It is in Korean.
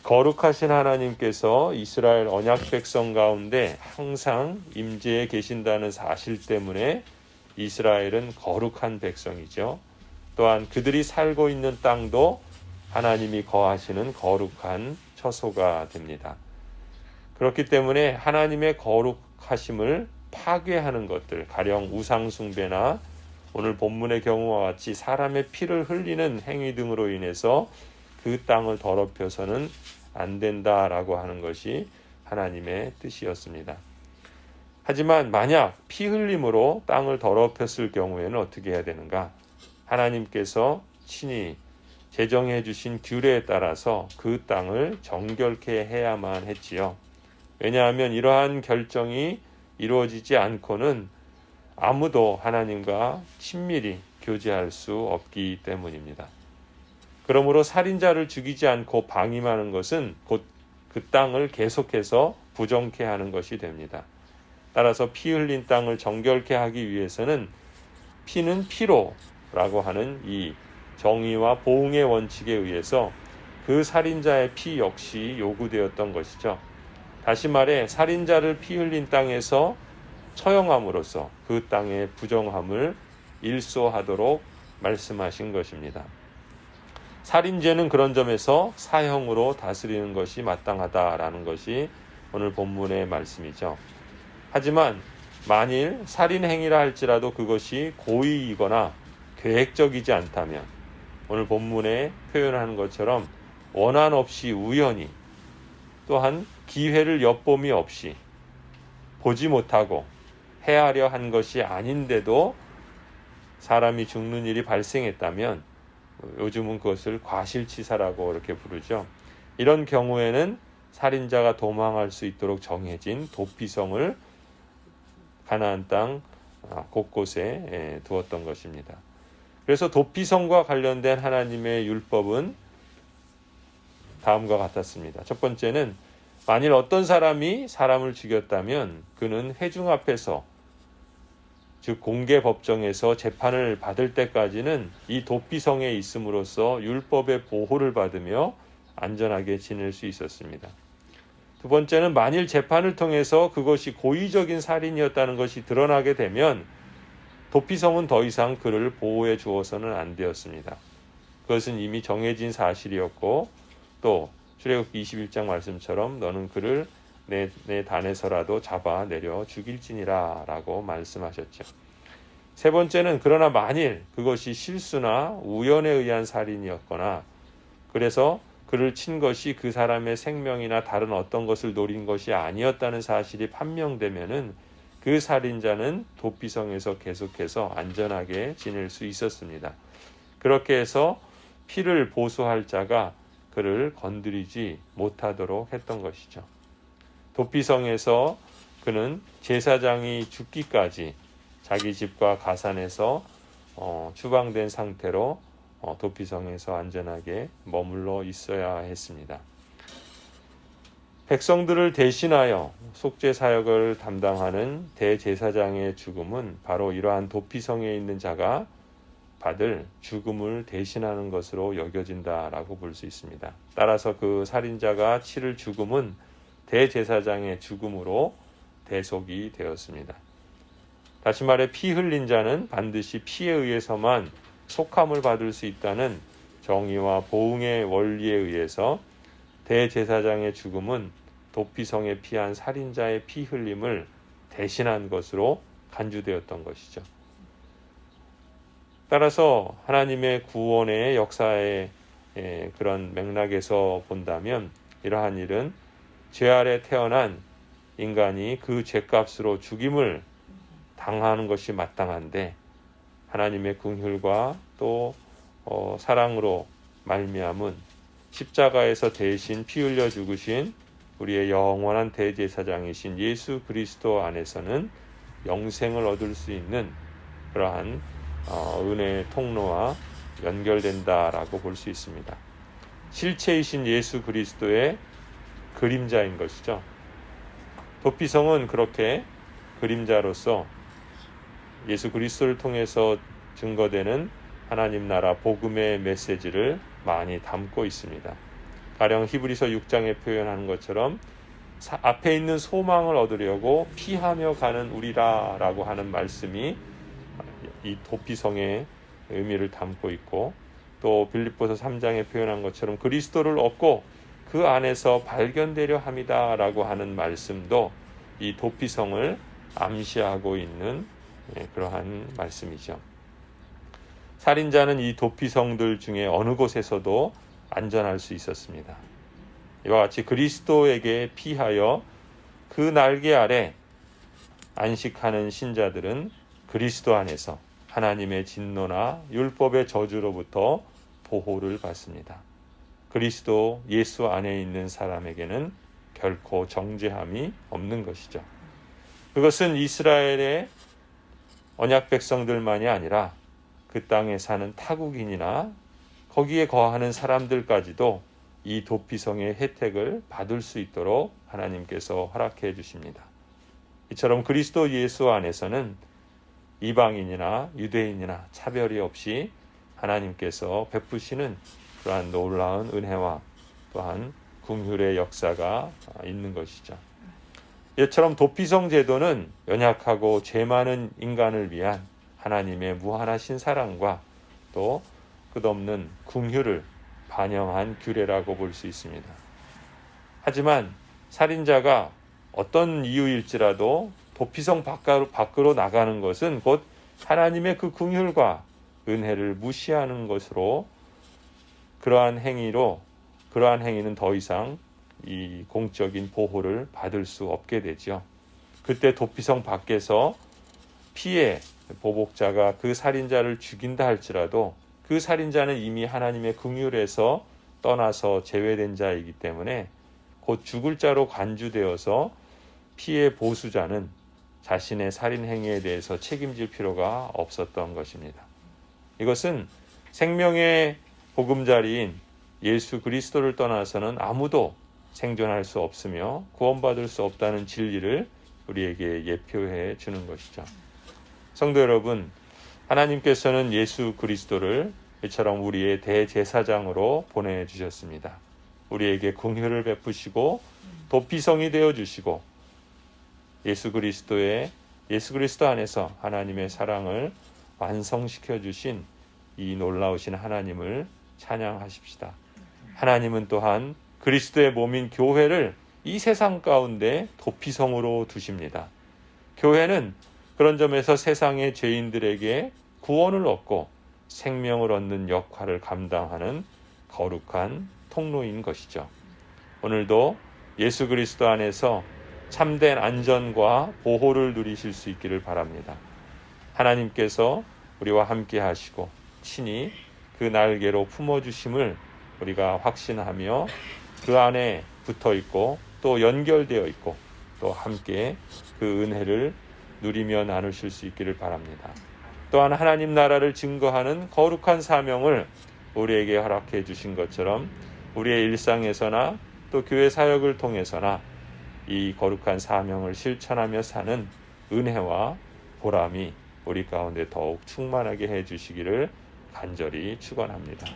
거룩하신 하나님께서 이스라엘 언약 백성 가운데 항상 임재해 계신다는 사실 때문에 이스라엘은 거룩한 백성이죠. 또한 그들이 살고 있는 땅도 하나님이 거하시는 거룩한 처소가 됩니다. 그렇기 때문에 하나님의 거룩하심을 파괴하는 것들, 가령 우상 숭배나 오늘 본문의 경우와 같이 사람의 피를 흘리는 행위 등으로 인해서 그 땅을 더럽혀서는 안 된다라고 하는 것이 하나님의 뜻이었습니다. 하지만 만약 피 흘림으로 땅을 더럽혔을 경우에는 어떻게 해야 되는가? 하나님께서 친히 제정해 주신 규례에 따라서 그 땅을 정결케 해야만 했지요. 왜냐하면 이러한 결정이 이루어지지 않고는 아무도 하나님과 친밀히 교제할 수 없기 때문입니다. 그러므로 살인자를 죽이지 않고 방임하는 것은 곧 그 땅을 계속해서 부정케 하는 것이 됩니다. 따라서 피 흘린 땅을 정결케 하기 위해서는 피는 피로라고 하는 이 정의와 보응의 원칙에 의해서 그 살인자의 피 역시 요구되었던 것이죠. 다시 말해 살인자를 피 흘린 땅에서 처형함으로써 그 땅의 부정함을 일소하도록 말씀하신 것입니다. 살인죄는 그런 점에서 사형으로 다스리는 것이 마땅하다라는 것이 오늘 본문의 말씀이죠. 하지만 만일 살인 행위라 할지라도 그것이 고의이거나 계획적이지 않다면 오늘 본문에 표현하는 것처럼 원한 없이 우연히 또한 기회를 엿봄이 없이 보지 못하고 해하려 한 것이 아닌데도 사람이 죽는 일이 발생했다면 요즘은 그것을 과실치사라고 이렇게 부르죠. 이런 경우에는 살인자가 도망할 수 있도록 정해진 도피성을 가나안 땅 곳곳에 두었던 것입니다. 그래서 도피성과 관련된 하나님의 율법은 다음과 같았습니다. 첫 번째는 만일 어떤 사람이 사람을 죽였다면 그는 회중 앞에서 즉 공개 법정에서 재판을 받을 때까지는 이 도피성에 있음으로써 율법의 보호를 받으며 안전하게 지낼 수 있었습니다. 두 번째는 만일 재판을 통해서 그것이 고의적인 살인이었다는 것이 드러나게 되면 도피성은 더 이상 그를 보호해 주어서는 안 되었습니다. 그것은 이미 정해진 사실이었고 또 출애굽기 21장 말씀처럼 너는 그를 내 단에서라도 잡아 내려 죽일지니라 라고 말씀하셨죠. 세 번째는 그러나 만일 그것이 실수나 우연에 의한 살인이었거나 그래서 그를 친 것이 그 사람의 생명이나 다른 어떤 것을 노린 것이 아니었다는 사실이 판명되면은 그 살인자는 도피성에서 계속해서 안전하게 지낼 수 있었습니다. 그렇게 해서 피를 보수할 자가 그를 건드리지 못하도록 했던 것이죠. 도피성에서 그는 제사장이 죽기까지 자기 집과 가산에서 추방된 상태로 도피성에서 안전하게 머물러 있어야 했습니다. 백성들을 대신하여 속죄 사역을 담당하는 대제사장의 죽음은 바로 이러한 도피성에 있는 자가 받을 죽음을 대신하는 것으로 여겨진다라고 볼 수 있습니다. 따라서 그 살인자가 치를 죽음은 대제사장의 죽음으로 대속이 되었습니다. 다시 말해 피 흘린 자는 반드시 피에 의해서만 속함을 받을 수 있다는 정의와 보응의 원리에 의해서 대제사장의 죽음은 도피성에 피한 살인자의 피 흘림을 대신한 것으로 간주되었던 것이죠. 따라서 하나님의 구원의 역사의 그런 맥락에서 본다면 이러한 일은 죄 아래 태어난 인간이 그 죄값으로 죽임을 당하는 것이 마땅한데 하나님의 긍휼과 또 사랑으로 말미암은 십자가에서 대신 피 흘려 죽으신 우리의 영원한 대제사장이신 예수 그리스도 안에서는 영생을 얻을 수 있는 그러한 은혜의 통로와 연결된다라고 볼 수 있습니다. 실체이신 예수 그리스도의 그림자인 것이죠. 도피성은 그렇게 그림자로서 예수 그리스도를 통해서 증거되는 하나님 나라 복음의 메시지를 많이 담고 있습니다. 가령 히브리서 6장에 표현하는 것처럼 앞에 있는 소망을 얻으려고 피하며 가는 우리라라고 하는 말씀이 이 도피성의 의미를 담고 있고, 또 빌립보서 3장에 표현한 것처럼 그리스도를 얻고 그 안에서 발견되려 함이다라고 하는 말씀도 이 도피성을 암시하고 있는 그러한 말씀이죠. 살인자는 이 도피성들 중에 어느 곳에서도 안전할 수 있었습니다. 이와 같이 그리스도에게 피하여 그 날개 아래 안식하는 신자들은 그리스도 안에서 하나님의 진노나 율법의 저주로부터 보호를 받습니다. 그리스도 예수 안에 있는 사람에게는 결코 정죄함이 없는 것이죠. 그것은 이스라엘의 언약 백성들만이 아니라 그 땅에 사는 타국인이나 거기에 거하는 사람들까지도 이 도피성의 혜택을 받을 수 있도록 하나님께서 허락해 주십니다. 이처럼 그리스도 예수 안에서는 이방인이나 유대인이나 차별이 없이 하나님께서 베푸시는 그러한 놀라운 은혜와 또한 긍휼의 역사가 있는 것이죠. 이처럼 도피성 제도는 연약하고 죄 많은 인간을 위한 하나님의 무한하신 사랑과 또 끝없는 긍휼을 반영한 규례라고 볼 수 있습니다. 하지만 살인자가 어떤 이유일지라도 도피성 밖으로 나가는 것은 곧 하나님의 그 긍휼과 은혜를 무시하는 것으로, 그러한 행위는 더 이상 이 공적인 보호를 받을 수 없게 되죠. 그때 도피성 밖에서 피해 보복자가 그 살인자를 죽인다 할지라도 그 살인자는 이미 하나님의 긍휼에서 떠나서 제외된 자이기 때문에 곧 죽을 자로 간주되어서 피해 보수자는 자신의 살인 행위에 대해서 책임질 필요가 없었던 것입니다. 이것은 생명의 보금자리인 예수 그리스도를 떠나서는 아무도 생존할 수 없으며 구원받을 수 없다는 진리를 우리에게 예표해 주는 것이죠. 성도 여러분, 하나님께서는 예수 그리스도를 이처럼 우리의 대제사장으로 보내주셨습니다. 우리에게 긍휼을 베푸시고 도피성이 되어주시고 예수 그리스도 안에서 하나님의 사랑을 완성시켜 주신 이 놀라우신 하나님을 찬양하십시다. 하나님은 또한 그리스도의 몸인 교회를 이 세상 가운데 도피성으로 두십니다. 교회는 그런 점에서 세상의 죄인들에게 구원을 얻고 생명을 얻는 역할을 감당하는 거룩한 통로인 것이죠. 오늘도 예수 그리스도 안에서 참된 안전과 보호를 누리실 수 있기를 바랍니다. 하나님께서 우리와 함께 하시고 친히 그 날개로 품어주심을 우리가 확신하며 그 안에 붙어 있고 또 연결되어 있고 또 함께 그 은혜를 누리며 나누실 수 있기를 바랍니다. 또한 하나님 나라를 증거하는 거룩한 사명을 우리에게 허락해 주신 것처럼 우리의 일상에서나 또 교회 사역을 통해서나 이 거룩한 사명을 실천하며 사는 은혜와 보람이 우리 가운데 더욱 충만하게 해 주시기를 간절히 축원합니다.